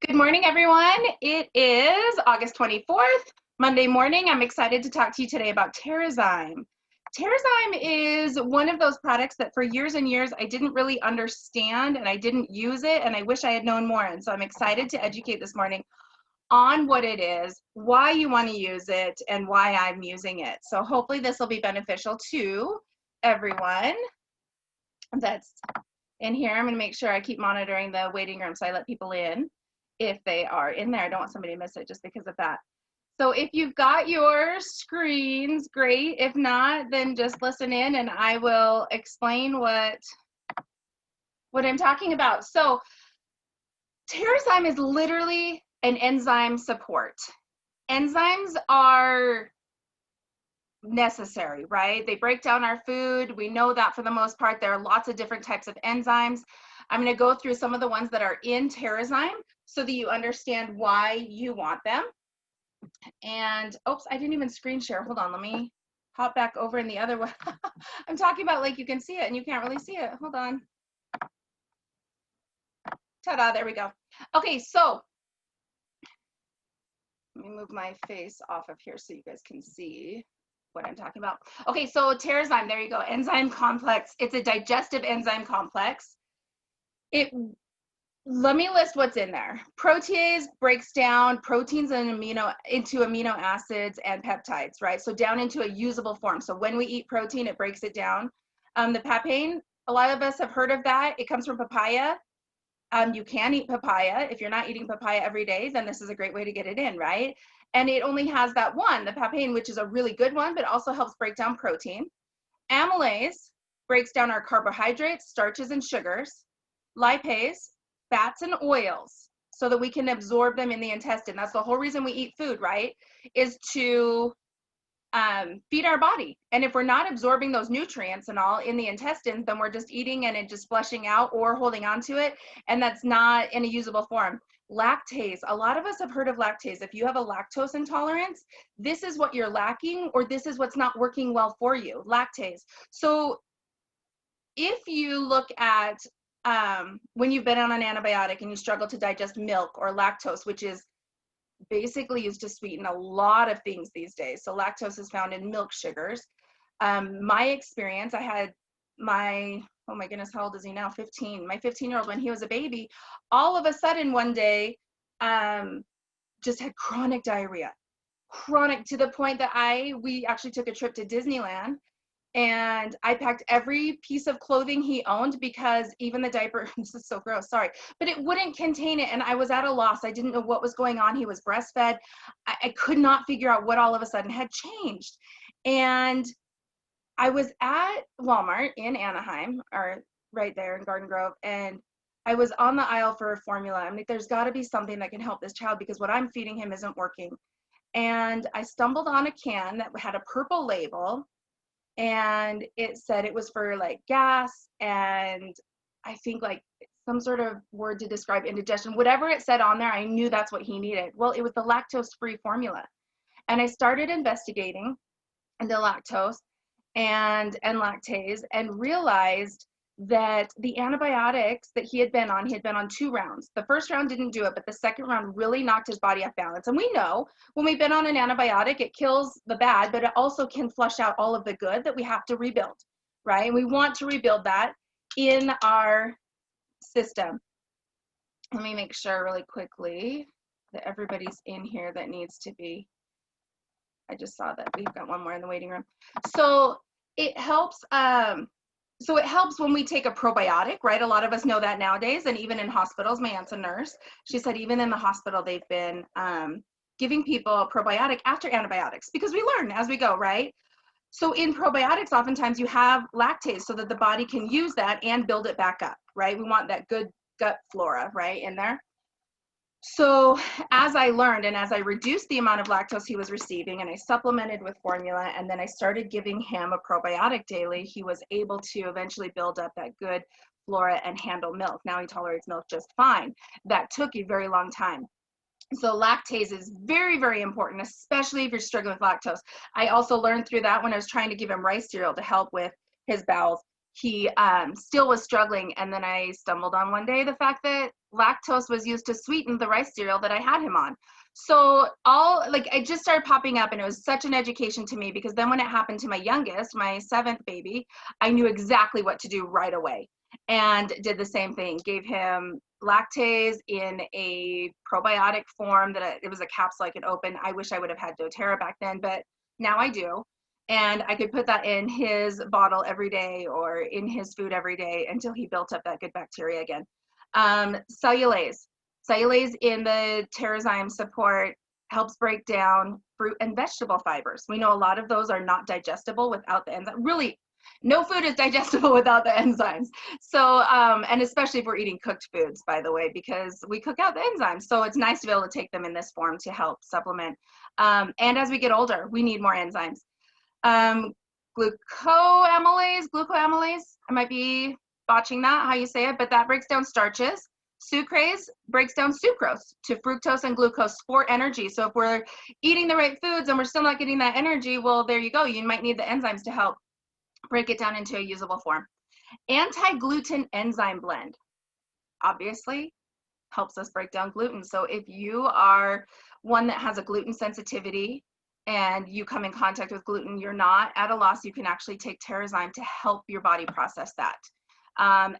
Good morning, everyone. It is August 24th, Monday morning. I'm excited to talk to you today about TERRAZYME. TERRAZYME is one of those products that for years and years I didn't really understand and I didn't use it, and I wish I had known more. And so I'm excited to educate this morning on what it is, why you want to use it, and why I'm using it. So hopefully this will be beneficial to everyone that's in here. I'm going to make sure I keep monitoring the waiting room so I let people in if they are in there. I don't want somebody to miss it just because of that. So if you've got your screens, great. If not, then just listen in and I will explain what I'm talking about. So TERRAZYME is literally an enzyme support. Enzymes are necessary, right? They break down our food. We know that for the most part. There are lots of different types of enzymes. I'm going to go through some of the ones that are in TERRAZYME so that you understand why you want them. And oops, I didn't even screen share. Hold on, let me hop back over in the other one. I'm talking about like you can see it and you can't really see it. Hold on. Ta-da, there we go. Okay, so let me move my face off of here so you guys can see what I'm talking about. Okay, so TERRAZYME, there you go, enzyme complex. It's a digestive enzyme complex. Let me list what's in there. Protease breaks down proteins and into amino acids and peptides, right? So down into a usable form. So when we eat protein, it breaks it down. The papain, a lot of us have heard of that. It comes from papaya. You can eat papaya. If you're not eating papaya every day, then this is a great way to get it in, right? And it only has that one, the papain, which is a really good one, but also helps break down protein. Amylase breaks down our carbohydrates, starches, and sugars. Lipase, fats and oils, so that we can absorb them in the intestine. That's the whole reason we eat food, right? Is to feed our body. And if we're not absorbing those nutrients and all in the intestines, then we're just eating and it just flushing out or holding on to it. And that's not in a usable form. Lactase, a lot of us have heard of lactase. If you have a lactose intolerance, this is what you're lacking, or this is what's not working well for you, lactase. So if you look at when you've been on an antibiotic and you struggle to digest milk or lactose, which is basically used to sweeten a lot of things these days. So lactose is found in milk sugars. My experience, I had my, oh my goodness, how old is he now? 15. My 15-year-old, when he was a baby, all of a sudden one day, just had chronic diarrhea. Chronic, to the point that we actually took a trip to Disneyland. And I packed every piece of clothing he owned because even the diaper, this is so gross, sorry, but it wouldn't contain it. And I was at a loss. I didn't know what was going on. He was breastfed. I could not figure out what all of a sudden had changed. And I was at Walmart in Anaheim, or right there in Garden Grove, and I was on the aisle for a formula. I'm like, there's got to be something that can help this child because what I'm feeding him isn't working. And I stumbled on a can that had a purple label, and it said it was for like gas and I think like some sort of word to describe indigestion. Whatever it said on there, I knew that's what he needed. Well, it was the lactose-free formula. And I started investigating the lactose and lactase and realized that the antibiotics that he had been on 2 rounds. The first round didn't do it, but the second round really knocked his body off balance. And we know when we've been on an antibiotic, it kills the bad, but it also can flush out all of the good that we have to rebuild, right? And we want to rebuild that in our system. Let me make sure really quickly that everybody's in here that needs to be. I just saw that we've got one more in the waiting room. So it helps. So it helps when we take a probiotic, right? A lot of us know that nowadays, and even in hospitals. My aunt's a nurse. She said even in the hospital, they've been giving people a probiotic after antibiotics because we learn as we go, right? So in probiotics, oftentimes you have lactase so that the body can use that and build it back up, right? We want that good gut flora, right, in there. So as I learned and as I reduced the amount of lactose he was receiving and I supplemented with formula and then I started giving him a probiotic daily, he was able to eventually build up that good flora and handle milk. Now he tolerates milk just fine. That took a very long time. So lactase is very, very important, especially if you're struggling with lactose. I also learned through that when I was trying to give him rice cereal to help with his bowels. he still was struggling. And then I stumbled on one day the fact that lactose was used to sweeten the rice cereal that I had him on. So it just started popping up, and it was such an education to me, because then when it happened to my youngest, my 7th baby, I knew exactly what to do right away, and did the same thing. Gave him lactase in a probiotic form it was a capsule I could open. I wish I would have had doTERRA back then, but now I do. And I could put that in his bottle every day or in his food every day until he built up that good bacteria again. Cellulase in the TERRAZYME support helps break down fruit and vegetable fibers. We know a lot of those are not digestible without the enzyme. Really, no food is digestible without the enzymes. So, and especially if we're eating cooked foods, by the way, because we cook out the enzymes. So it's nice to be able to take them in this form to help supplement. And as we get older, we need more enzymes. Glucoamylase, I might be botching that, how you say it, but that breaks down starches. Sucrase breaks down sucrose to fructose and glucose for energy. So if we're eating the right foods and we're still not getting that energy, well, there you go. You might need the enzymes to help break it down into a usable form. Anti-gluten enzyme blend, obviously, helps us break down gluten. So if you are one that has a gluten sensitivity and you come in contact with gluten, you're not at a loss. You can actually take TERRAZYME to help your body process that.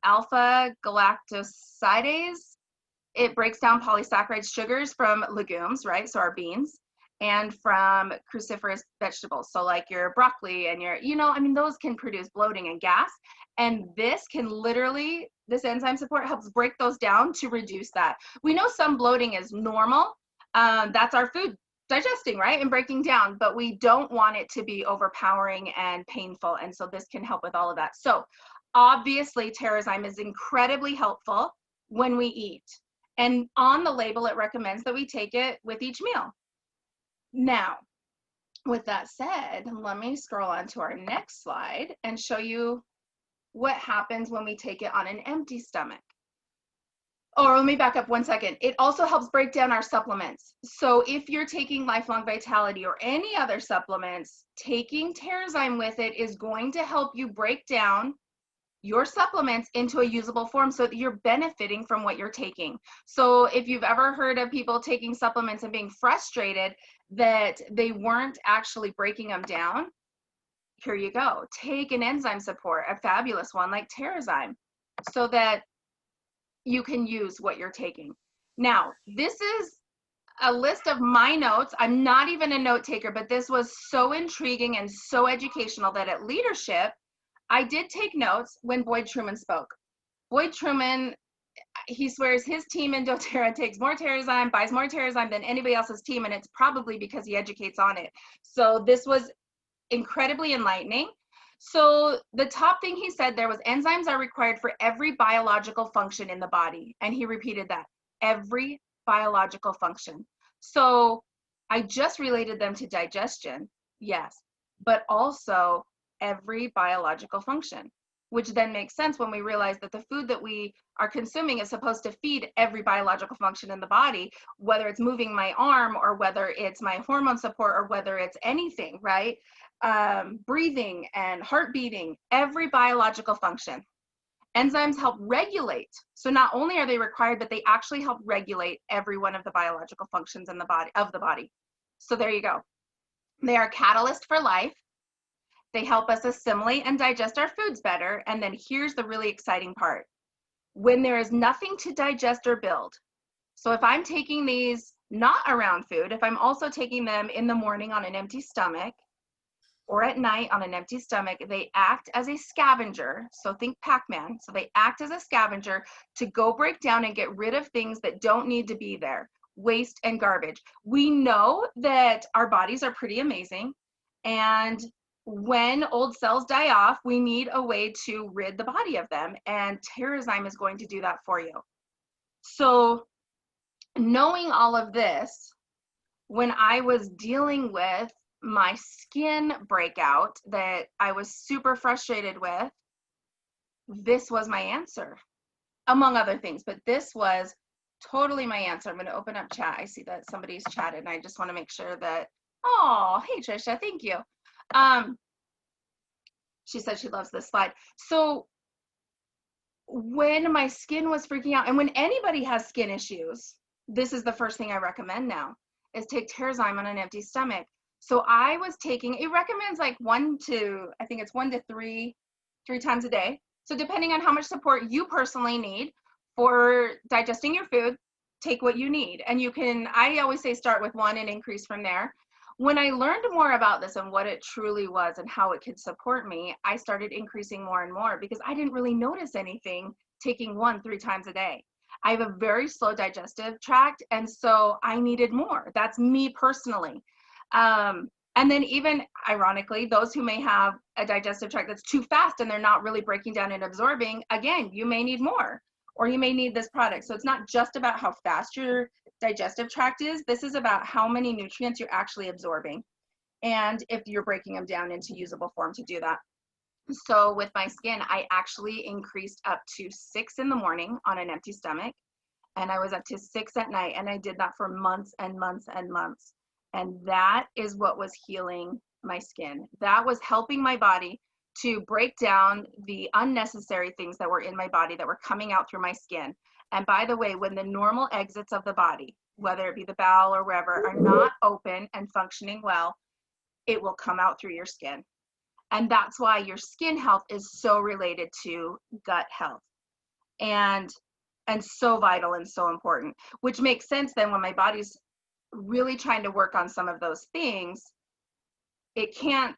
Alpha galactosidase, it breaks down polysaccharides, sugars from legumes, right? So our beans, and from cruciferous vegetables. So like your broccoli and those can produce bloating and gas. And this enzyme support helps break those down to reduce that. We know some bloating is normal. That's our food digesting, right? And breaking down, but we don't want it to be overpowering and painful. And so this can help with all of that. So obviously TERRAZYME is incredibly helpful when we eat. And on the label, it recommends that we take it with each meal. Now, with that said, let me scroll on to our next slide and show you what happens when we take it on an empty stomach. Or let me back up one second. It also helps break down our supplements. So if you're taking Lifelong Vitality or any other supplements, taking TERRAZYME with it is going to help you break down your supplements into a usable form so that you're benefiting from what you're taking. So if you've ever heard of people taking supplements and being frustrated that they weren't actually breaking them down, here you go. Take an enzyme support, a fabulous one like TERRAZYME, so that you can use what you're taking. Now, this is a list of my notes. I'm not even a note taker, but this was so intriguing and so educational that at leadership, I did take notes when Boyd Truman spoke. Boyd Truman, he swears his team in doTERRA takes more TERRAZYME, buys more TERRAZYME than anybody else's team, and it's probably because he educates on it. So this was incredibly enlightening. So the top thing he said there was enzymes are required for every biological function in the body. And he repeated that, every biological function. So I just related them to digestion, yes, but also every biological function, which then makes sense when we realize that the food that we are consuming is supposed to feed every biological function in the body, whether it's moving my arm or whether it's my hormone support or whether it's anything, right? Breathing and heart beating, every biological function. Enzymes help regulate. So not only are they required, but they actually help regulate every one of the biological functions in the body. So there you go. They are catalyst for life. They help us assimilate and digest our foods better. And then here's the really exciting part. When there is nothing to digest or build. So if I'm taking these not around food, if I'm also taking them in the morning on an empty stomach, or at night on an empty stomach, they act as a scavenger. So think Pac-Man. So they act as a scavenger to go break down and get rid of things that don't need to be there, waste and garbage. We know that our bodies are pretty amazing. And when old cells die off, we need a way to rid the body of them. And TERRAZYME is going to do that for you. So knowing all of this, when I was dealing with my skin breakout that I was super frustrated with, this was my answer, among other things, but this was totally my answer. I'm going to open up chat. I see that somebody's chatted and I just want to make sure that, oh, hey Trisha, thank you. She said she loves this slide. So when my skin was freaking out, and when anybody has skin issues, this is the first thing I recommend now, is take TERRAZYME on an empty stomach. So I was taking, it recommends like I think it's 1 to 3 times a day. So depending on how much support you personally need for digesting your food, take what you need. And you can, I always say start with 1 and increase from there. When I learned more about this and what it truly was and how it could support me, I started increasing more and more because I didn't really notice anything taking 1 3 times a day. I have a very slow digestive tract, and so I needed more. That's me personally. And then even ironically, those who may have a digestive tract that's too fast and they're not really breaking down and absorbing, again, you may need more, or you may need this product. So it's not just about how fast your digestive tract is. This is about how many nutrients you're actually absorbing and if you're breaking them down into usable form to do that. So with my skin, I actually increased up to 6 in the morning on an empty stomach, and I was up to 6 at night, and I did that for months and months and months. And that is what was healing my skin. That was helping my body to break down the unnecessary things that were in my body that were coming out through my skin. And by the way, when the normal exits of the body, whether it be the bowel or wherever, are not open and functioning well, it will come out through your skin. And that's why your skin health is so related to gut health and so vital and so important, which makes sense then when my body's really trying to work on some of those things, it can't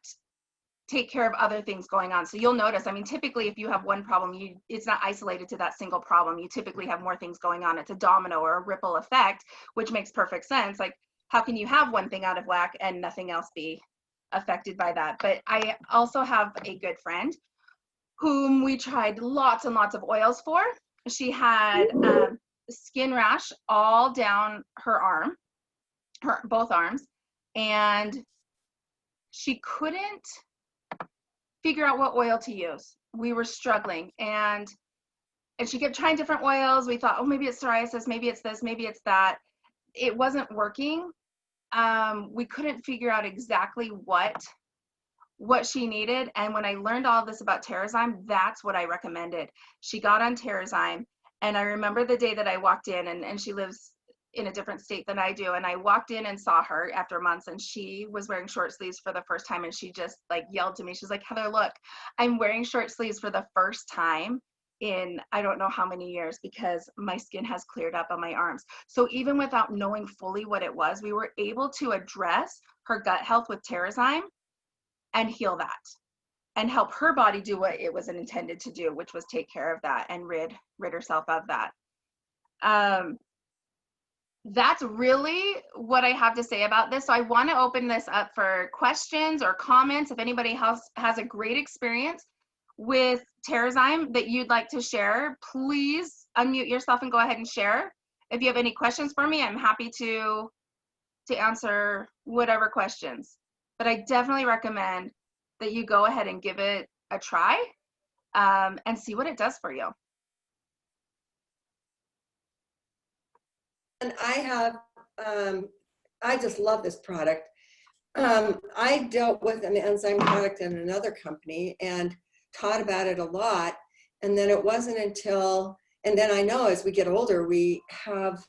take care of other things going on. So you'll notice, I mean, typically if you have one problem, it's not isolated to that single problem. You typically have more things going on. It's a domino or a ripple effect, which makes perfect sense. Like, how can you have one thing out of whack and nothing else be affected by that? But I also have a good friend whom we tried lots and lots of oils for. She had skin rash all down her arm, both arms, and she couldn't figure out what oil to use. We were struggling, and she kept trying different oils. We thought, oh, maybe it's psoriasis, maybe it's this, maybe it's that. It wasn't working. We couldn't figure out exactly what she needed. And when I learned all this about TERRAZYME, that's what I recommended. She got on TERRAZYME, and I remember the day that I walked in, and she lives in a different state than I do. And I walked in and saw her after months, and she was wearing short sleeves for the first time. And she just like yelled to me. She's like, Heather, look, I'm wearing short sleeves for the first time in I don't know how many years because my skin has cleared up on my arms. So even without knowing fully what it was, we were able to address her gut health with TERRAZYME and heal that and help her body do what it was intended to do, which was take care of that and rid herself of that. That's really what I have to say about this. So I want to open this up for questions or comments. If anybody else has a great experience with TERRAZYME that you'd like to share, please unmute yourself and go ahead and share. If you have any questions for me, I'm happy to answer whatever questions. But I definitely recommend that you go ahead and give it a try and see what it does for you. And I have, I just love this product. I dealt with an enzyme product in another company and taught about it a lot. And then it wasn't until, and then I know as we get older, we have,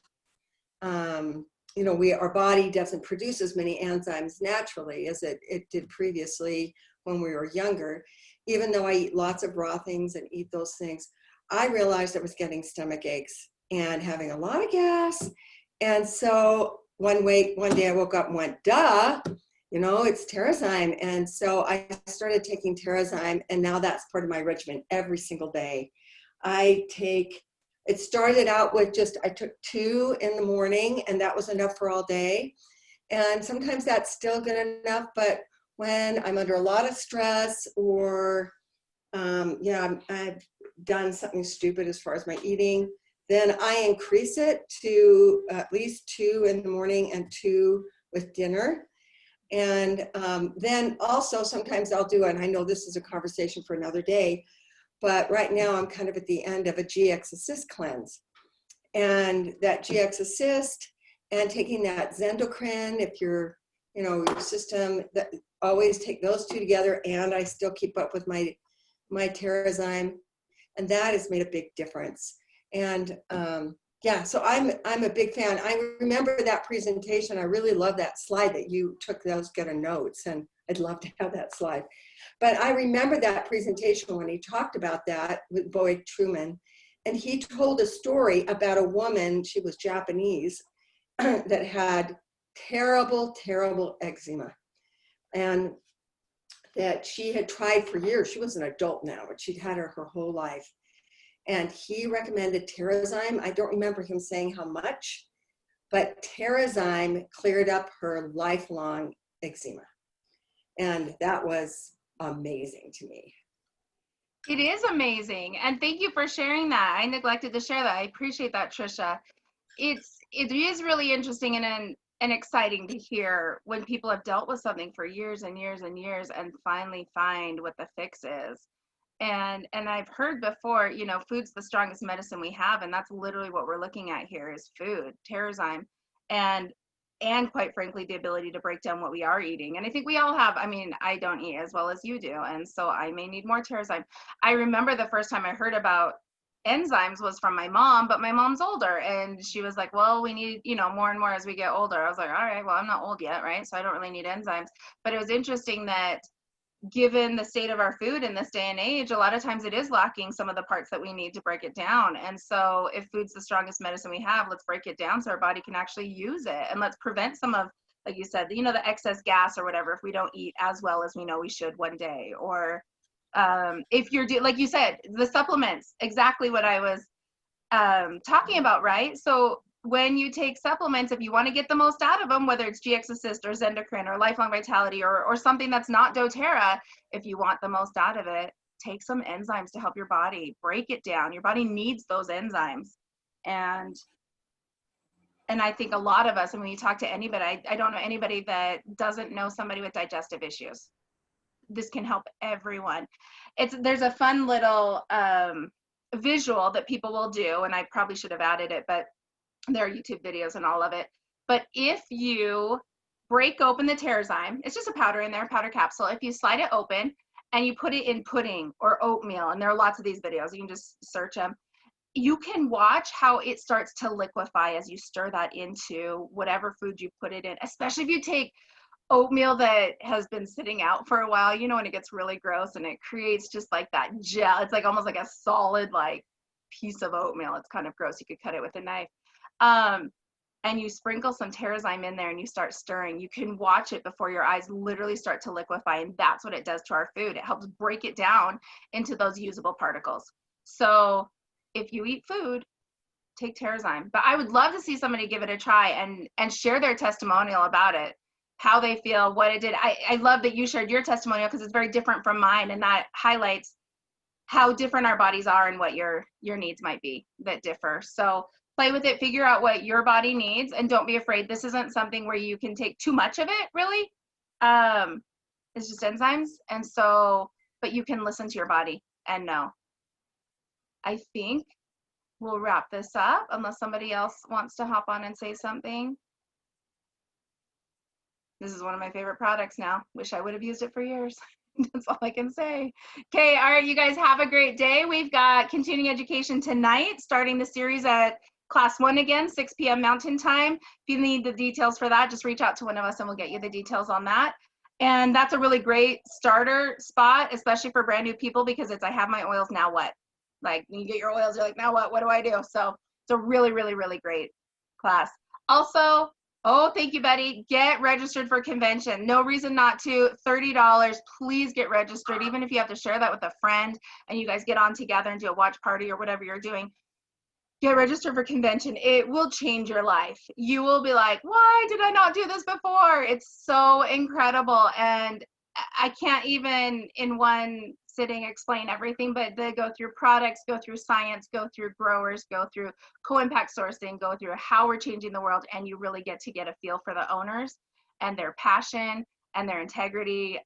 you know, our body doesn't produce as many enzymes naturally as it did previously when we were younger. Even though I eat lots of raw things and eat those things, I realized I was getting stomach aches and having a lot of gas. And so one day I woke up and went, duh, you know, it's TERRAZYME. And so I started taking TERRAZYME, and now that's part of my regimen every single day. It started out with I took 2 in the morning, and that was enough for all day. And sometimes that's still good enough, but when I'm under a lot of stress or, I've done something stupid as far as my eating, then I increase it to at least 2 in the morning and 2 with dinner. And then also sometimes I'll do, and I know this is a conversation for another day, but right now I'm kind of at the end of a GX Assist cleanse. And that GX Assist and taking that Zendocrine, if you're you know, system, that always take those two together, and I still keep up with my TERRAZYME, and that has made a big difference. And yeah, so I'm a big fan. I remember that presentation. I really love that slide that you took those get a notes, and I'd love to have that slide. But I remember that presentation when he talked about that with Boyd Truman, and he told a story about a woman, she was Japanese, that had terrible, terrible eczema. And that she had tried for years. She was an adult now, but she'd had her whole life. And he recommended TERRAZYME. I don't remember him saying how much, but TERRAZYME cleared up her lifelong eczema. And that was amazing to me. It is amazing. And thank you for sharing that. I neglected to share that. I appreciate that, Trisha. It is really interesting and exciting to hear when people have dealt with something for years and years and years and finally find what the fix is. And I've heard before, you know, food's the strongest medicine we have, and that's literally what we're looking at here is food, TERRAZYME, and quite frankly, the ability to break down what we are eating. And I think we all have, I mean, I don't eat as well as you do, and so I may need more TERRAZYME. I remember the first time I heard about enzymes was from my mom, but my mom's older, and she was like, well, we need, you know, more and more as we get older. I was like, all right, well, I'm not old yet, right? So I don't really need enzymes. But it was interesting that given the state of our food in this day and age, a lot of times it is lacking some of the parts that we need to break it down. And so if food's the strongest medicine we have, let's break it down so our body can actually use it. And let's prevent some of, like you said, you know, the excess gas or whatever, if we don't eat as well as we know we should one day. Or if you're, like you said, the supplements, exactly what I was talking about, right? So when you take supplements, if you want to get the most out of them, whether it's GX Assist or Zendocrine or Lifelong Vitality or something that's not doTERRA, if you want the most out of it, take some enzymes to help your body break it down. Your body needs those enzymes. And I think a lot of us, and when you talk to anybody, I don't know anybody that doesn't know somebody with digestive issues. This can help everyone. There's a fun little visual that people will do, and I probably should have added it, but there are YouTube videos and all of it. But if you break open the TERRAZYME, it's just a powder in there, powder capsule. If you slide it open and you put it in pudding or oatmeal, and there are lots of these videos, you can just search them, you can watch how it starts to liquefy as you stir that into whatever food you put it in, especially if you take oatmeal that has been sitting out for a while, you know, when it gets really gross and it creates just like that gel. It's like almost like a solid like piece of oatmeal. It's kind of gross. You could cut it with a knife. And you sprinkle some TERRAZYME in there and you start stirring. You can watch it before your eyes literally start to liquefy, and that's what it does to our food. It helps break it down into those usable particles. So if you eat food, take TERRAZYME. But I would love to see somebody give it a try and share their testimonial about it, how they feel, what it did. I love that you shared your testimonial because it's very different from mine, and that highlights how different our bodies are and what your needs might be that differ. So play with it, figure out what your body needs, and don't be afraid. This isn't something where you can take too much of it, really. It's just enzymes. And so, but you can listen to your body and know. I think we'll wrap this up unless somebody else wants to hop on and say something. This is one of my favorite products now. Wish I would have used it for years. That's all I can say. Okay, all right, you guys have a great day. We've got continuing education tonight, starting the series at class 1 again, 6 p.m. Mountain Time. If you need the details for that, just reach out to one of us and we'll get you the details on that. And that's a really great starter spot, especially for brand new people, because it's I have my oils, now what? Like when you get your oils, you're like, now what do I do? So it's a really, really, really great class. Also, oh, thank you, Betty. Get registered for convention. No reason not to. $30. Please get registered, even if you have to share that with a friend and you guys get on together and do a watch party or whatever you're doing. Get registered for convention. It will change your life. You will be like, why did I not do this before? It's so incredible. And I can't even in one sitting explain everything, but they go through products, go through science, go through growers, go through co-impact sourcing, go through how we're changing the world, and you really get to get a feel for the owners and their passion and their integrity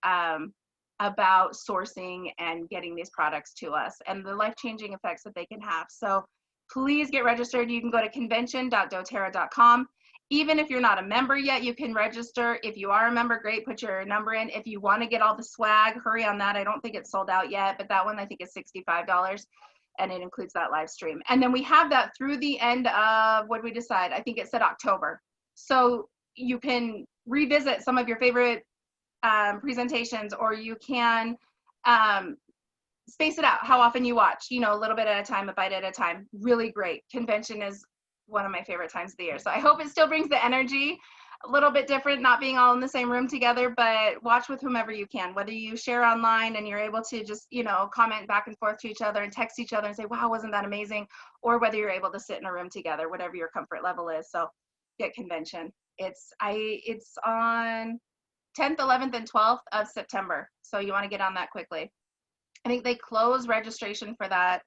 about sourcing and getting these products to us and the life-changing effects that they can have. So please get registered. You can go to convention.doterra.com. Even if you're not a member yet, you can register. If you are a member, great, put your number in. If you want to get all the swag, hurry on that. I don't think it's sold out yet, but that one I think is $65, and it includes that live stream. And then we have that through the end of, what did we decide? I think it said October. So you can revisit some of your favorite presentations, or you can space it out how often you watch, you know, a little bit at a time, a bite at a time. Really great. Convention is one of my favorite times of the year. So I hope it still brings the energy, a little bit different, not being all in the same room together, but watch with whomever you can, whether you share online and you're able to just, you know, comment back and forth to each other and text each other and say, wow, wasn't that amazing? Or whether you're able to sit in a room together, whatever your comfort level is. So get convention. It's on 10th, 11th, and 12th of September. So you want to get on that quickly. I think they close registration for that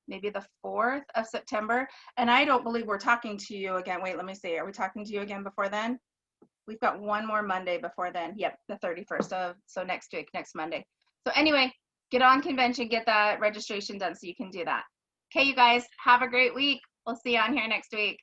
maybe the 4th of September. And I don't believe we're talking to you again. Wait, let me see. Are we talking to you again before then? We've got one more Monday before then. Yep, the 31st. So next week, next Monday. So anyway, get on convention, get that registration done so you can do that. Okay, you guys, have a great week. We'll see you on here next week.